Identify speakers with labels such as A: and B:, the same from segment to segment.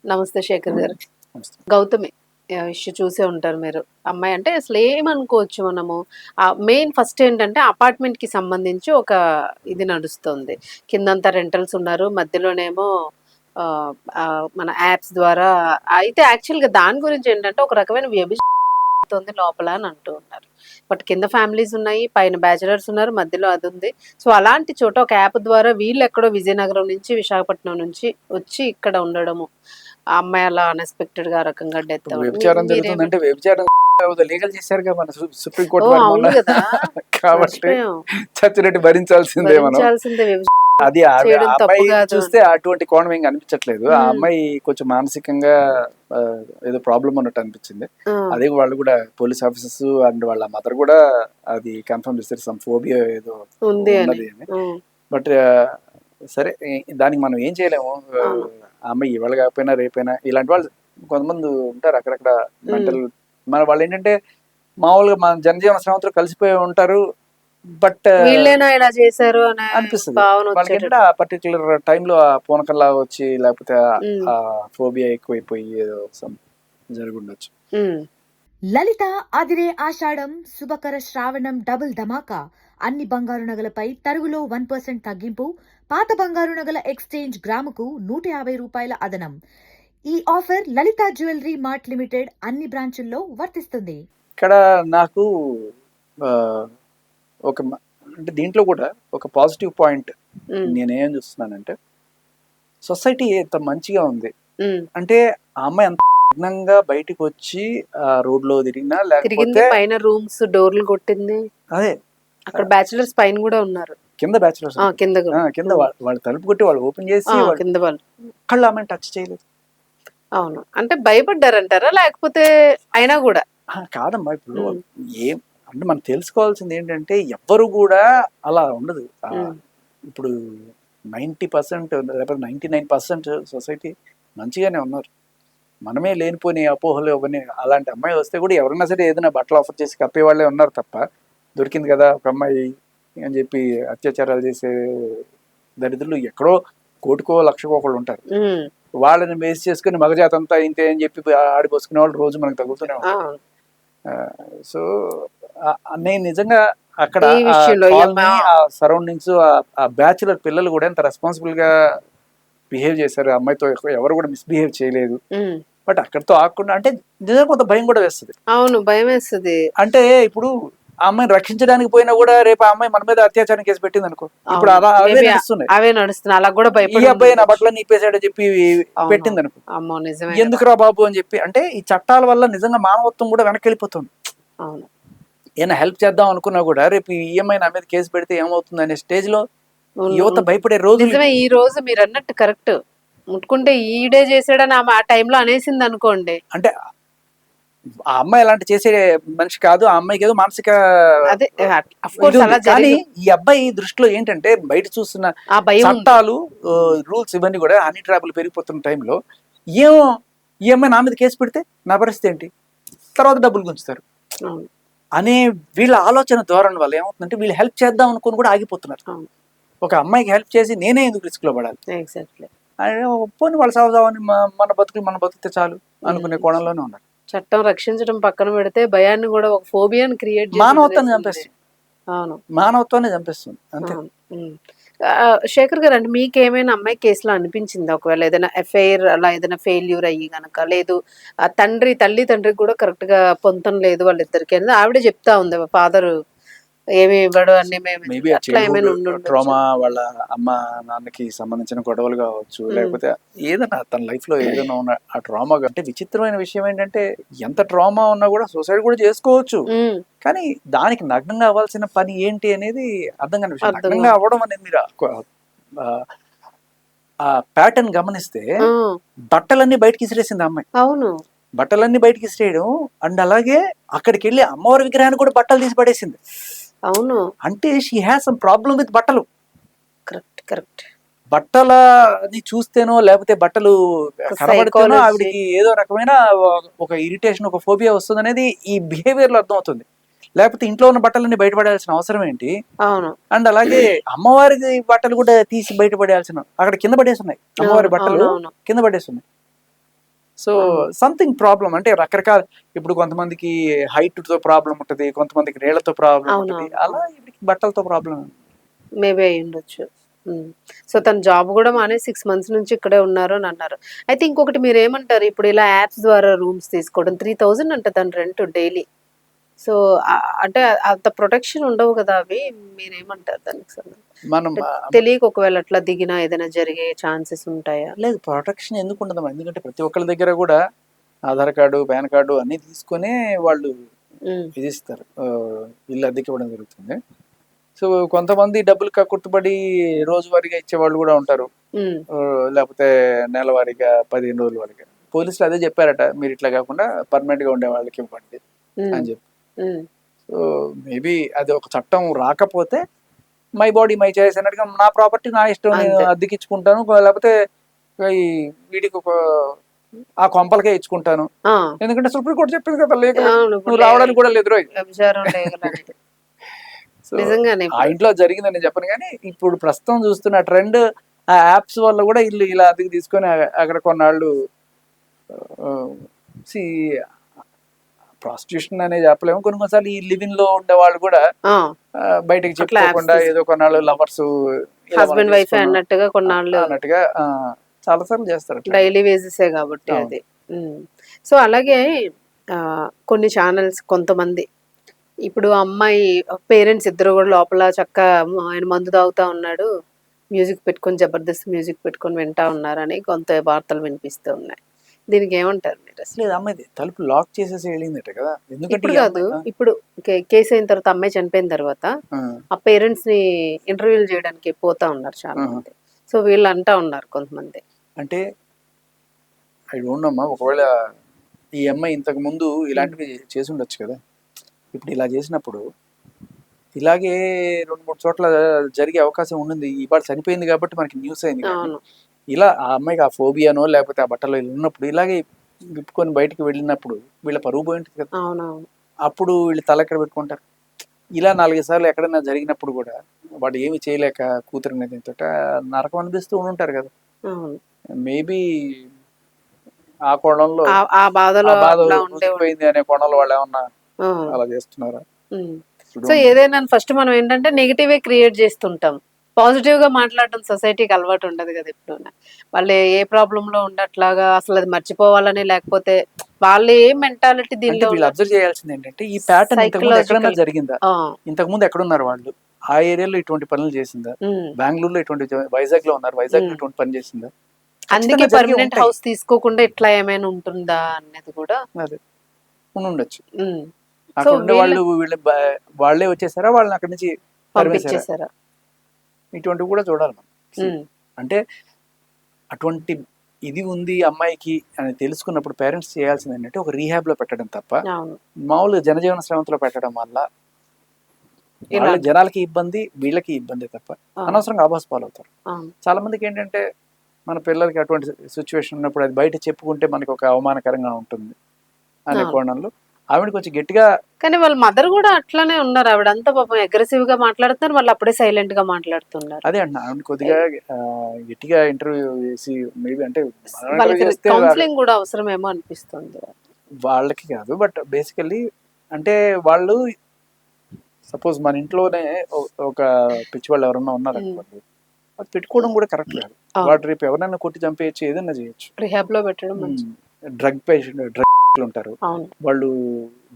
A: నమస్తే శేఖర్ గారు. గౌతమి ఇష్యూ చూసే ఉంటారు మీరు. అమ్మాయి అంటే అసలు ఏమనుకోవచ్చు మనము. మెయిన్ ఫస్ట్ ఏంటంటే అపార్ట్మెంట్‌కి సంబంధించి ఒక ఇది నడుస్తుంది. కిందంతా రెంటల్స్ ఉన్నారు. మధ్యలోనేమో మన యాప్స్ ద్వారా అయితే యాక్చువల్‌గా దాని గురించి ఏంటంటే ఒక రకమైన వ్యభిచారం లోపల అని అంటూ ఉన్నారు. బట్ కింద ఫ్యామిలీస్ ఉన్నాయి. పైన బ్యాచిలర్స్ ఉన్నారు. మధ్యలో అది ఉంది. సో అలాంటి చోట ఒక యాప్ ద్వారా వీళ్ళెక్కడో విజయనగరం నుంచి, విశాఖపట్నం నుంచి వచ్చి ఇక్కడ ఉండడము. ఆ అమ్మాయి అలా అన్ఎక్స్‌పెక్టెడ్ గా ఆ రకంగా డెత్ అవ్వడం.
B: వ్యభిచారం జరుగుతుందంటే వ్యభిచారం లీగల్ చేశారుగా మన సుప్రీం కోర్టు
A: ఓహ్!
B: వారు
A: అవును
B: మొన్న.
A: గదా!
B: కాబట్టి
A: మర్చిపోయాం.
B: చచ్చినట్టు భరించాల్సిందే మనం.
A: భరించాల్సిందే
B: అది
A: వ్యభిచారం చేయడం తప్పు
B: అమ్మాయి
A: కాదు
B: చూస్తే
A: అని.
B: అటువంటి కోణం ఏం కనిపించట్లేదు. ఆ అమ్మాయి కొంచెం మానసికంగా ఆ, ఏదో ప్రాబ్లం ఉన్నట్టు అనిపించింది.
A: ఆ!
B: అదే వాళ్ళు కూడా పోలీస్ ఆఫీసర్స్ అండ్ వాళ్ళ మదర్ కూడా అది కన్ఫర్మ్ చేస్తారు, సమ్ ఫోబియా ఏదో
A: ఉంది అని.
B: ఉన్నది అని. బట్ సరే, దానికి మనం ఏం చేయలేము.
A: అవును.
B: ఆ అమ్మాయి ఇవాళ కాకపోయినా రేపైనా ఇలాంటి వాళ్ళు కొంతమంది ఉంటారు అక్కడక్కడ మెంటల్. మన వాళ్ళు ఏంటంటే మామూలుగా మన జనజీవన శ్రమంతో కలిసిపోయి ఉంటారు. బట్
A: వీళ్ళేనా ఇలా చేశారు అనే
B: అనిపిస్తుంది
A: భావన
B: వాళ్ళకి ఏంటంటే
A: వచ్చేటట్టు.
B: ఆ పర్టికులర్ టైంలో ఆ పూనకల్లా వచ్చి, లేకపోతే
A: హ్మ్.
B: ఆ ఫోబియా ఎక్కువైపోయి ఏదో జరుగుండొచ్చు.
A: హ్మ్.
C: లలిత అదిరే ఆషాఢం శుభకర శ్రావణం డబుల్ ధమాకా. అన్ని బంగారు నగలపై తరుగులో 1% తగ్గింపు. పాత బంగారు నగల ఎక్స్చేంజ్ గ్రాముకు 150 రూపాయల అదనం. ఈ ఆఫర్ లలిత జ్యువెలరీ మార్ట్ లిమిటెడ్ అన్ని బ్రాంచుల్లో వర్తిస్తుంది.
B: ఇక్కడ నాకు ఆ, ఒక అంటే దీంట్లో కూడా ఒక పాజిటివ్ పాయింట్
A: హ్మ్.
B: నేనేం చూస్తున్నానంటే, సొసైటీ ఎంత మంచిగా ఉంది
A: హ్మ్.
B: అంటే ఆ అమ్మాయి ఎంత నగ్నంగా బయటికి వచ్చి ఆ రోడ్ లో తిరిగినా,
A: తిరిగింది
B: లేకపోతే
A: పైన రూమ్స్ డోర్లు కొట్టింది.
B: అదే
A: అక్కడ బ్యాచిలర్స్ పైన కూడా ఉన్నారు.
B: కింద బ్యాచులర్స్
A: కింద కూడా.
B: కింద వాళ్ళు తలుపు కొట్టి వాళ్ళు ఓపెన్ చేసి వాళ్ళు
A: కింద వాళ్ళు.
B: కళ్ళు ఆమెను టచ్ చేయలేదు.
A: అవును. అంటే భయపడ్డారంటారా? లేకపోతే అయినా కూడా?
B: కాదమ్మా, ఇప్పుడు
A: హ్మ్.
B: ఏం అంటే మనం తెలుసుకోవాల్సింది ఏంటంటే ఎవ్వరు కూడా అలా ఉండదు.
A: హ్మ్.
B: ఇప్పుడు 90% లేకపోతే 99% సొసైటీ మంచిగానే ఉన్నారు. మనమే లేనిపోని అపోహలు అవన్నీ. అలాంటి అమ్మాయి వస్తే కూడా ఎవరన్నా సరే ఏదైనా బట్టలు ఆఫర్ చేసి కప్పే వాళ్ళే ఉన్నారు తప్ప, దొరికింది కదా ఒక అమ్మాయి అని చెప్పి అత్యాచారాలు చేసే దరిద్రులు ఎక్కడో కోటికో లక్షకో ఒకళ్ళు ఉంటారు.
A: హ్మ్.
B: వాళ్ళని బేస్ చేసుకుని మగజాతి అంతా ఇంతే అని చెప్పి ఆడిపోసుకునే వాళ్ళు రోజు మనకు తగులుతూనే ఉంటారు.
A: అవును.
B: సో నేను నిజంగా అక్కడ
A: ఈ
B: ఆ
A: విషయంలో ఈ
B: కాలనీ,
A: అమ్మాయి
B: ఆ సరౌండింగ్స్, ఆ బ్యాచులర్ పిల్లలు కూడా ఎంత రెస్పాన్సిబుల్ గా బిహేవ్ చేశారు. ఆ అమ్మాయితో ఎవరు కూడా మిస్బిహేవ్ చేయలేదు.
A: హ్మ్.
B: బట్ అక్కడితో ఆగకుండా అంటే నిజంగా కొంత భయం కూడా వేస్తుంది.
A: అవును. భయమేస్తది.
B: అంటే ఇప్పుడు ఆ అమ్మాయిని రక్షించడానికి పోయినా కూడా రేపు ఆ అమ్మాయి మన మీద అత్యాచారం కేసు పెట్టింది అనుకో, ఇప్పుడు
A: అవును.
B: అలా అవే
A: మేబీ
B: నడుస్తున్నాయి.
A: అవే నడుస్తున్నాయి. అలా కూడా
B: ఈ
A: భయపడి
B: అబ్బాయి నా
A: ఉండుండొచ్చు.
B: బట్టలన్నీ ఇప్పేసాడని చెప్పి
A: అవును.
B: పెట్టింది అనుకో,
A: అమ్మో! నిజమే కదా!
B: ఎందుకురా బాబు అని చెప్పి. అంటే ఈ చట్టాల వల్ల నిజంగా మానవత్వం కూడా వెనక్కి వెళ్ళిపోతుంది.
A: అవును.
B: ఏమైనా హెల్ప్ చేద్దాం అనుకున్నా కూడా రేపు ఈ ఈఎంఐ నా మీద కేసు పెడితే ఏమవుతుంది అనే స్టేజ్ లో యువత భయపడే రోజులు.
A: నిజమే. ఈ రోజు మీరన్నట్టు కరెక్ట్. ముట్టుకుంటే ఈడే చేసాడని ఆమె ఆ టైంలో అనేసింది అనుకోండి.
B: అంటే ఆ అమ్మాయి అలాంటి చేసే మనిషి కాదు. ఆ అమ్మాయికి ఏదో మానసిక
A: అదే అఫ్
B: ఇది
A: కోర్స్
B: ఉంది.
A: అలా
B: కానీ
A: జరిగి
B: ఈ అబ్బాయి దృష్టిలో ఏంటంటే బయట చూస్తున్న
A: ఆ భయం ఉంది.
B: చట్టాలు, రూల్స్ ఇవన్నీ కూడా హనీ ట్రాపులు పెరిగిపోతున్న టైంలో ఏమో ఈ అమ్మాయి నా మీద కేసు పెడితే నా పరిస్థితి ఏంటి, తర్వాత డబ్బులు గుంచుతారు
A: అవును.
B: అనే వీళ్ళ ఆలోచన ధోరణి వల్ల ఏమవుతుందంటే వీళ్ళు హెల్ప్ చేద్దాం అనుకుని కూడా ఆగిపోతున్నారు.
A: అవును.
B: ఒక అమ్మాయికి హెల్ప్ చేసి నేనే ఎందుకు రిస్క్ లో పడాలి,
A: ఎగ్జాక్ట్లీ.
B: పోనీ వాళ్ళు సాగుదామని మన బతుకులు మన బతికితే చాలు అనుకునే కోణంలోనే ఉన్నారు.
A: చట్టం రక్షించడం పక్కన పెడితే భయాన్ని కూడా ఒక ఫోబియాని క్రియేట్ చేసి
B: మానవత్వాన్ని
A: వదిలేసింది.
B: చంపేస్తుంది.
A: అవును.
B: మానవత్వాన్ని చంపేస్తుంది అంతే.
A: అవును. శేఖర్ గారు అంటే మీకేమైనా అమ్మాయి కేసులో అనిపించిందా? ఒకవేళ ఏదైనా ఎఫ్ఐఆర్ అలా ఏదైనా ఫెయిల్యూర్ అయ్యి గనక, లేదు తల్లి తండ్రికి కూడా కరెక్ట్ గా పొంతం లేదు వాళ్ళిద్దరికి అనేది ఆవిడే చెప్తా ఉంది. ఫాదర్ ఏమి ఇవ్వడు అన్ని మేము
B: మేబీ ఆ
A: అట్లా
B: చైల్డ్హుడ్
A: ఏమైనా ఉండుండొచ్చు.
B: ట్రామా, వాళ్ళ అమ్మ నాన్నకి సంబంధించిన గొడవలు కావచ్చు, లేకపోతే ఏదైనా తన లైఫ్ లో ఏదైనా ఉన్న ఆ ట్రామా. అంటే విచిత్రమైన విషయం ఏంటంటే ఎంత ట్రామా ఉన్నా కూడా సూసైడ్ కూడా చేసుకోవచ్చు. కానీ దానికి నగ్నంగా అవ్వాల్సిన పని ఏంటి అనేది అర్థం కాని విషయం.
A: అర్థం
B: నగ్నంగా అవ్వడం అనేది మీరు ఆ ప్యాటర్న్ గమనిస్తే బట్టలన్నీ బయటకి ఇసిరేసింది ఆ అమ్మాయి.
A: అవును.
B: బట్టలన్నీ బయటకి ఇసిరేయడం అండ్ అలాగే అక్కడికి వెళ్ళి అమ్మవారి విగ్రహాన్ని కూడా బట్టలు తీసి పడేసింది.
A: అవును.
B: అంటే she has some problem with బట్టలు.
A: కరెక్ట్. కరెక్ట్.
B: బట్టలని చూస్తేనో లేకపోతే బట్టలు కనబడితేనో
A: సైకాలజీ.
B: ఆవిడికి ఏదో రకమైన ఒక ఇరిటేషన్, ఒక ఫోబియా వస్తుంది అనేది ఈ బిహేవియర్ లో అర్థం అవుతుంది. లేకపోతే ఇంట్లో ఉన్న బట్టలన్నీ బయటపడాల్సిన అవసరం ఏంటి?
A: అవును.
B: అండ్ అలాగే అమ్మవారి బట్టలు కూడా తీసి బయటపడాల్సిన, అక్కడ కింద పడేస్తున్నాయి అమ్మవారి బట్టలు,
A: అవునవును.
B: కింద పడేస్తున్నాయి. సో సంథింగ్ ప్రాబ్లం అంటే రకరకాల, ఇప్పుడు కొంతమందికి హైట్ తో ప్రాబ్లం ఉంటది, కొంతమందికి నీళ్లతో ప్రాబ్లం ఉంటది, అలా వీడికి బట్టలతో ప్రాబ్లం.
A: మేబీ అయి ఉండొచ్చు. సో తన జాబ్ కూడా మానే 6 months నుంచి ఇక్కడే ఉన్నారు అని అన్నారు. అయితే ఇంకొకటి మీరు ఏమంటారు, ఇప్పుడు ఇలా యాప్స్ ద్వారా రూమ్స్ తీసుకోవడం 3000 అంట తన రెంట్ డైలీ. సో అంటే అంత ప్రొటెక్షన్ ఉండవు కదా అవి, మీరేమంటారు దానికి సంబంధించి?
B: మనం
A: తెలియక ఒకవేళ అట్లా దిగినా ఏదైనా జరిగే ఛాన్సెస్ ఉంటాయా?
B: లేదు, ప్రొటెక్షన్ ఎందుకు ఉండదు, ఎందుకంటే ప్రతి ఒక్కరి దగ్గర కూడా ఆధార్ కార్డు, పాన్ కార్డు అన్ని తీసుకునే వాళ్ళు ఇది ఇస్తారు, ఇల్లు అద్దెకి ఇవ్వడం జరుగుతుంది. సో కొంతమంది డబ్బులు కక్కుర్తుపడి రోజువారీగా ఇచ్చే వాళ్ళు కూడా ఉంటారు, లేకపోతే నెలవారీగా 15 రోజుల వారీగా. పోలీసులు అదే చెప్పారట, మీరు ఇట్లా కాకుండా పర్మనెంట్ గా ఉండే వాళ్ళకి ఇవ్వండి అని చెప్పి. సో మేబీ అది ఒక చట్టం రాకపోతే మై బాడీ మై చాయిస్ అన్నట్టుగా నా ప్రాపర్టీ నా ఇష్టం, నేను అద్దెకిచ్చుకుంటాను, లేకపోతే వీడికి ఒక ఆ కొంపలకే ఇచ్చుకుంటాను. ఎందుకంటే సుప్రీంకోర్టు చెప్పింది కదా, లేక నువ్వు రావడానికి కూడా లేదు. ఆ ఇంట్లో జరిగిందని చెప్పను, కానీ ఇప్పుడు ప్రస్తుతం చూస్తున్న ట్రెండ్ ఆ యాప్స్ వల్ల కూడా ఇల్లు ఇలా అద్దెకి తీసుకొని అక్కడ కొన్నాళ్ళు ప్రాస్టిట్యూషన్ అనేది చెప్పలేము, కొన్నిసార్లు ఈ లివింగ్ లో ఉండే వాళ్ళు కూడా బయటకి చెప్పుకోకుండా ఏదో కొన్నాళ్ళు లవర్స్
A: హస్బెండ్ వైఫ్ అన్నట్టుగా కొన్నాళ్ళు
B: అన్నట్టుగా చాలా సార్లు చేస్తారు,
A: డైలీ వేజెసే కాబట్టి అది. సో అలాగే కొన్ని ఛానల్స్ కొంతమంది ఇప్పుడు అమ్మాయి పేరెంట్స్ ఇద్దరు కూడా లోపల చక్క ఆయన మందు తాగుతా ఉన్నాడు, మ్యూజిక్ పెట్టుకొని జబర్దస్త్ మ్యూజిక్ పెట్టుకొని వింటా ఉన్నారని కొంత వార్తలు వినిపిస్తూ ఉన్నాయి. దీనికి ఏమంటారు మీరు? అసలు
B: అమ్మాయి తలుపు లాక్ చేసేసి వెళ్ళిందట కదా,
A: ఇప్పుడు కాదు, ఇప్పుడు కేసు అయిన తర్వాత అమ్మాయి చనిపోయిన తర్వాత ఆ పేరెంట్స్ ని ఇంటర్వ్యూలు చేయడానికి పోతా ఉన్నారు చాలా మంది. సో వీళ్ళు అంటా ఉన్నారు కొంతమంది,
B: అంటే ఐ డోంట్ నో అమ్మా, ఒకవేళ ఈ అమ్మాయి ఇంతకు ముందు ఇలాంటివి చేసి ఉండొచ్చు కదా. ఇప్పుడు ఇలా చేసినప్పుడు ఇలాగే 2-3 చోట్ల జరిగే అవకాశం ఉండింది. ఇవాళ చనిపోయింది కాబట్టి మనకి న్యూస్ అయింది, ఇలా ఆ అమ్మాయికి ఆ ఫోబియానో లేకపోతే ఆ బట్టలో ఉన్నప్పుడు ఇలాగే విప్పుకొని బయటకు వెళ్ళినప్పుడు వీళ్ళ పరువు పోయి ఉంటుంది కదా. అప్పుడు వీళ్ళు తల ఎక్కడ పెట్టుకుంటారు? ఇలా 4 సార్లు ఎక్కడైనా జరిగినప్పుడు కూడా వాడు ఏమి చేయలేక కూతురు దీంతో నరకం అనిపిస్తూ ఉంటారు కదా. మేబీ ఆ కోణంలో
A: ఆ బాధలో
B: పోయింది అనే కోణంలో వాళ్ళు ఏమన్నా అలా చేస్తున్నారా?
A: సో ఏదైనా ఫస్ట్ మనం ఏంటంటే నెగిటివే క్రియేట్ చేస్తుంటాం, పాజిటివ్ గా మాట్లాడటం సొసైటీకి అలవాటు ఉండదు కదా. ఇప్పుడు వాళ్ళు ఏ ప్రాబ్లమ్ లో ఉండట్లాగా అసలు అది మర్చిపోవాలని, లేకపోతే వాళ్ళు ఏ మెంటాలిటీ దీనిలో
B: అబ్జర్వ్ చేయాల్సింది ఏంటంటే ఈ ప్యాటర్న్ ఎక్కడైనా జరిగిందా, ఇంతకు ముందు ఎక్కడున్నారు వాళ్ళు, ఆ ఏరియాలో ఇటువంటి పనులు చేసిందా, బెంగళూరులో ఇటువంటి, వైజాగ్ లో ఉన్నారు, వైజాగ్ లో ఇటువంటి పని చేసిందా,
A: అందుకే పర్మనెంట్ హౌస్ తీసుకోకుండా ఇట్లా ఏమైనా ఉంటుందా అనేది కూడా
B: అదే ఉండొచ్చు. అక్కడ ఉండే వాళ్ళు వాళ్ళే వచ్చేసారా, వాళ్ళని అక్కడి నుంచి
A: పంపించేసారా,
B: ఇటువంటివి కూడా చూడాలి మనం. అంటే అటువంటి ఇది ఉంది అమ్మాయికి అని తెలుసుకున్నప్పుడు పేరెంట్స్ చేయాల్సింది ఏంటంటే ఒక రీహాబ్ లో పెట్టడం తప్ప మామూలుగా జనజీవన శ్రమంలో పెట్టడం వల్ల వాళ్ళ జనాలకి ఇబ్బంది, వీళ్ళకి ఇబ్బంది తప్ప అనవసరంగా ఆభాస్ పాలవుతారు. చాలా మందికి ఏంటంటే మన పిల్లలకి అటువంటి సిచ్యువేషన్ ఉన్నప్పుడు అది బయట చెప్పుకుంటే మనకి ఒక అవమానకరంగా ఉంటుంది అనే కోణంలో ఆవిడ కొంచెం గట్టిగా,
A: కానీ వాళ్ళ మదర్ కూడా అట్లానే ఉన్నారు, ఆవిడ అంతా పాపం అగ్రెసివ్ గా మాట్లాడుతున్నారు, వాళ్ళు అప్పుడే సైలెంట్ గా మాట్లాడుతున్నారు.
B: అదే అంటున్నా, ఆవిడ కొద్దిగా గట్టిగా ఇంటర్వ్యూ చేసి మేబీ అంటే
A: కౌన్సిలింగ్ కూడా అవసరమేమో అనిపిస్తుంది
B: వాళ్ళకి కాదు, బట్ బేసికల్లీ అంటే వాళ్ళు సపోజ్ మన ఇంట్లోనే ఒక పిచ్చి వాళ్ళు ఎవరన్నా ఉన్నారు అనుకోండి, అది పెట్టుకోవడం కూడా కరెక్ట్ కాదు. వాడు రేపు ఎవరైనా కొట్టి చంపేయచ్చు, ఏదైనా చేయొచ్చు.
A: రిహాబ్ లో పెట్టడం
B: డ్రగ్ పేషెంట్ ఉంటారు, వాళ్ళు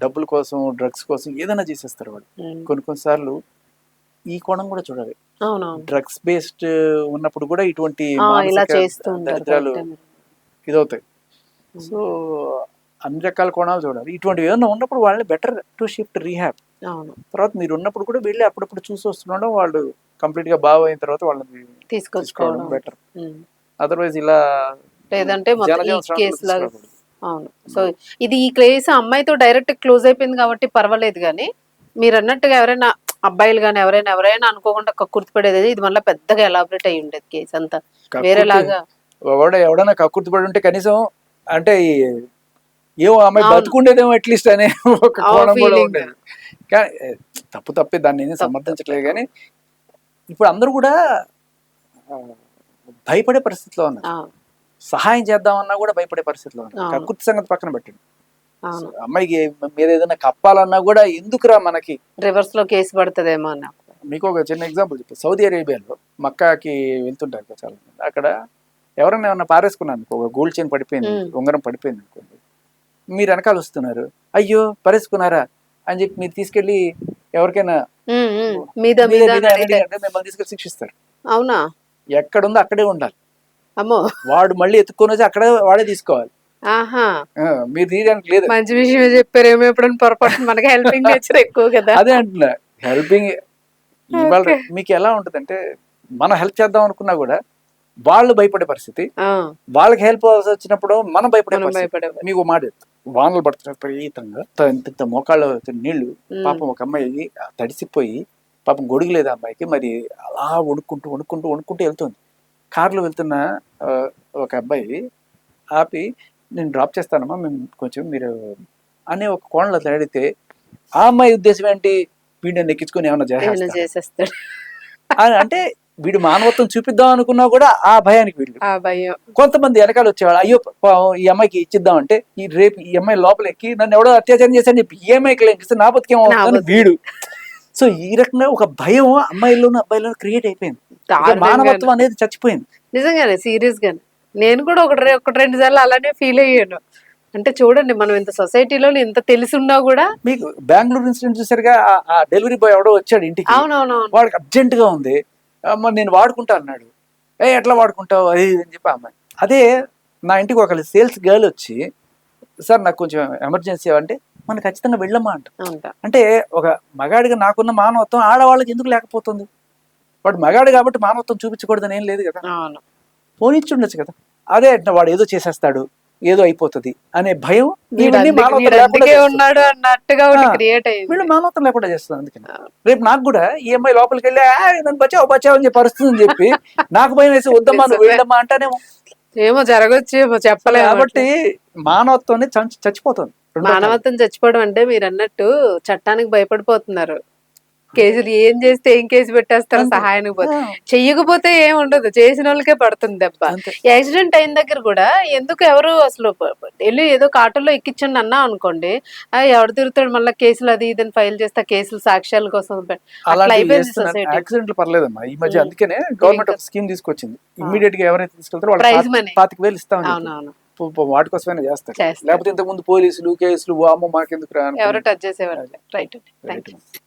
B: డబ్బుల కోసం డ్రగ్స్ కోసం ఏదైనా చేసేస్తారు వాళ్ళు. కొన్నిసార్లు ఈ కోణం కూడా చూడాలి, డ్రగ్స్ బేస్డ్ ఉన్నప్పుడు కూడా ఇటువంటి దరిద్రాలు ఇదవుతాయి. సో అన్ని రకాల కోణాలు చూడాలి. ఇటువంటి ఏదైనా ఉన్నప్పుడు వాళ్ళని బెటర్ టు షిఫ్ట్ రీహాబ్. తర్వాత మీరు ఉన్నప్పుడు కూడా వెళ్ళి అప్పుడప్పుడు చూసి వస్తుండడం, వాళ్ళు కంప్లీట్ గా బాగా అయిన తర్వాత వాళ్ళని తీసుకోవడం బెటర్. అదర్వైజ్ ఇలా
A: లేదంటే అవును. సో ఇది ఈ కేసు అమ్మాయితో డైరెక్ట్ క్లోజ్ అయిపోయింది కాబట్టి పర్వాలేదు, కానీ మీరు అన్నట్టుగా ఎవరైనా అబ్బాయిలు కానీ ఎవరైనా అనుకోకుండా కక్కుర్తిపడేది, ఇది మళ్ళీ పెద్దగా ఎలాబరేట్ అయ్యి ఉండేది కేసు అంతా వేరేలాగా.
B: ఎవడైనా కక్కుర్తిపడి ఉంటే కనీసం అంటే ఏమో అమ్మాయి బతుకుండేదేమో అట్లీస్ట్ అనే ఒక కోణం కూడా ఉండేది. కానీ తప్పే, దాన్ని ఏం సమర్థించట్లేదు. కానీ ఇప్పుడు అందరూ కూడా భయపడే పరిస్థితిలో ఉన్నారు. సహాయం చేద్దామన్నా కూడా భయపడే పరిస్థితిలో ఉన్నారు.
A: అవును.
B: కక్కుర్తి సంగతి పక్కన పెట్టండి,
A: అవును.
B: అమ్మాయికి మీద ఏదైనా కప్పాలన్నా కూడా ఎందుకురా మనకి.
A: రివర్స్ లో కేసు పడుతుందేమో అని.
B: మీకు ఒక చిన్న ఎగ్జాంపుల్ చెప్తాను. సౌదీ అరేబియాలో మక్కాకి వెళ్తుంటారు కదా చాలా మంది. అక్కడ ఎవరైనా ఏమన్నా పారేసుకున్నాను అనుకో, ఒక గోల్డ్ చైన్ పడిపోయింది, ఉంగరం పడిపోయింది అనుకోండి, మీరు వెనకాల వస్తున్నారు, అయ్యో పరేసుకున్నారా అని చెప్పి మీరు తీసుకెళ్లి ఎవరికైనా
A: మీద
B: మీద
A: మీద
B: మీద
A: అని అడిగితే,
B: అంటే మిమ్మల్ని తీసుకెళ్ళి శిక్షిస్తారు.
A: అవునా?
B: ఎక్కడుందో అక్కడే ఉండాలి.
A: అమ్మో.
B: వాడు మళ్ళీ ఎత్తుకొని వచ్చి అక్కడే వాడే తీసుకోవాలి.
A: ఆహా,
B: మీరు తీయడానికి లేదు.
A: మంచి విషయమే చెప్పారేమో. ఎప్పుడైనా పొరపాటు మనకి హెల్పింగ్ నేచర్ ఎక్కువ కదా.
B: అదే అంటున్నా, హెల్పింగ్. ఇవాళ
A: Okay.
B: మీకు ఎలా ఉంటుందంటే, మనం హెల్ప్ చేద్దాం అనుకున్నా కూడా వాళ్ళు భయపడే పరిస్థితి,
A: ఆ,
B: వాళ్ళకి హెల్ప్ వచ్చినప్పుడు మనం భయపడే
A: మనం
B: పరిస్థితి.
A: భయపడే.
B: మీకు మాట చెప్తా. వానలు పడుతున్నారు విపరీతంగా, ఇంత మోకాళ్ళు నీళ్లు. పాపం ఒక అమ్మాయి తడిసిపోయి, పాపం గొడుగు లేదు అమ్మాయికి, మరి అలా వణుక్కుంటూ వెళ్తుంది. కారులో వెళ్తున్న ఒక అబ్బాయి ఆపి, నేను డ్రాప్ చేస్తానమ్మా, మేము కొంచెం మీరు అనే ఒక కోణంలో అడిగితే, ఆ అమ్మాయి ఉద్దేశం ఏంటి, వీడిని ఎక్కించుకొని ఏమన్నా
A: ఏమైనా
B: చేసేస్తా
A: చేసేస్తాడు.
B: అంటే వీడు మానవత్వం చూపిద్దాం అనుకున్నా కూడా ఆ భయానికి వీళ్ళు.
A: ఆ భయం.
B: కొంతమంది వెనకాల వచ్చేవాళ్ళు, అయ్యో ఈ అమ్మాయికి ఇచ్చిద్దాం అంటే, ఈ రేపు ఈ అమ్మాయి లోపల ఎక్కి నన్ను ఎవడో అత్యాచారం చేశాను చెప్పి ఈఎంఐ క్లెయిమ్ చేస్తే నా బతికేమవుతుందని వీడు. సో ఈ రకంగా ఒక భయం అమ్మాయిల్లోనూ అబ్బాయిలోనూ క్రియేట్ అయిపోయింది. మానవత్వం అనేది చచ్చిపోయింది
A: నిజంగానే, సీరియస్ గానే. నేను కూడా ఒకటి రెండు సార్లు అలానే ఫీల్ అయ్యాను. అంటే చూడండి, మనం ఇంత సొసైటీలో ఇంత తెలిసున్నా కూడా.
B: మీకు బెంగళూరు ఇన్సిడెంట్ చూసారుగా, ఆ డెలివరీ బాయ్ ఎవడో వచ్చాడు ఇంటికి,
A: అవునవునవును.
B: వాడికి అర్జెంట్ గా ఉంది, అమ్మ నేను వాడుకుంటా అన్నాడు. ఎట్లా వాడుకుంటావు అది అని చెప్పి అమ్మాయి. అదే నా ఇంటికి ఒక సేల్స్ గర్ల్ వచ్చి, సార్ నాకు కొంచెం ఎమర్జెన్సీ అంటే, మనం ఖచ్చితంగా వెళ్ళమ్మా అంట. అంటే ఒక మగాడిగా నాకున్న మానవత్వం ఆడవాళ్ళకి ఎందుకు లేకపోతుంది? వాడు మగాడు కాబట్టి మానవత్వం చూపించకూడదని ఏం లేదు కదా, పోనిచ్చి ఉండొచ్చు కదా. అదే అంటే వాడు ఏదో చేసేస్తాడు, ఏదో అయిపోతుంది అనే భయం
A: ఉన్నాడు అన్నట్టుగా క్రియేట్ అయ్యింది.
B: వీళ్ళు మానవత్వం లేకుండా చేస్తుంది. అందుకని రేపు నాకు కూడా ఈ అమ్మాయి లోపలికి వెళ్ళి నన్ను బచావు అని చెప్పి అరుస్తుందని చెప్పి నాకు భయం వేసి వద్దమ్మా నువ్వు వెళ్ళమ్మా అంటానేమో.
A: ఏమో జరగచ్చు, ఏమో చెప్పలేదు.
B: కాబట్టి మానవత్వం చచ్చిపోతుంది.
A: మానవత్వం చచ్చిపోవడం అంటే మీరు అన్నట్టు చట్టానికి భయపడిపోతున్నారు. కేసులు ఏం చేస్తే ఏం కేసు పెట్టేస్తారు, సహాయానికి పోతే. చెయ్యకపోతే ఏం ఉండదు, చేసిన వాళ్ళకే పడుతుంది దెబ్బ. యాక్సిడెంట్ అయిన దగ్గర కూడా ఎందుకు ఎవరు అసలు వెళ్ళి ఏదో ఆటోలో ఎక్కించండి అన్నా అనుకోండి, ఎవరు తిరుగుతాడు మళ్ళీ కేసులు అది ఇదని ఫైల్ చేస్తా, కేసులు సాక్ష్యాల కోసం. అట్లా అయిపోయింది సొసైటీ.
B: యాక్సిడెంట్లు పర్లేదమ్మా ఈ మధ్య, అందుకనే గవర్నమెంట్ ఒక స్కీమ్ తీసుకొచ్చింది. ఇమ్మీడియట్ గా ఎవరైతే తీసుకెళ్తారో
A: ప్రైజ్ మనీ
B: 25,000 ఇస్తామని, వాటి కోసమైనా చేస్తారు. లేకపోతే ఇంతకు ముందు పోలీసులు కేసులు అమ్మో మాకెందుకు రా,
A: ఎవరో టచ్ చేసేవారు. రైట్. Thank you.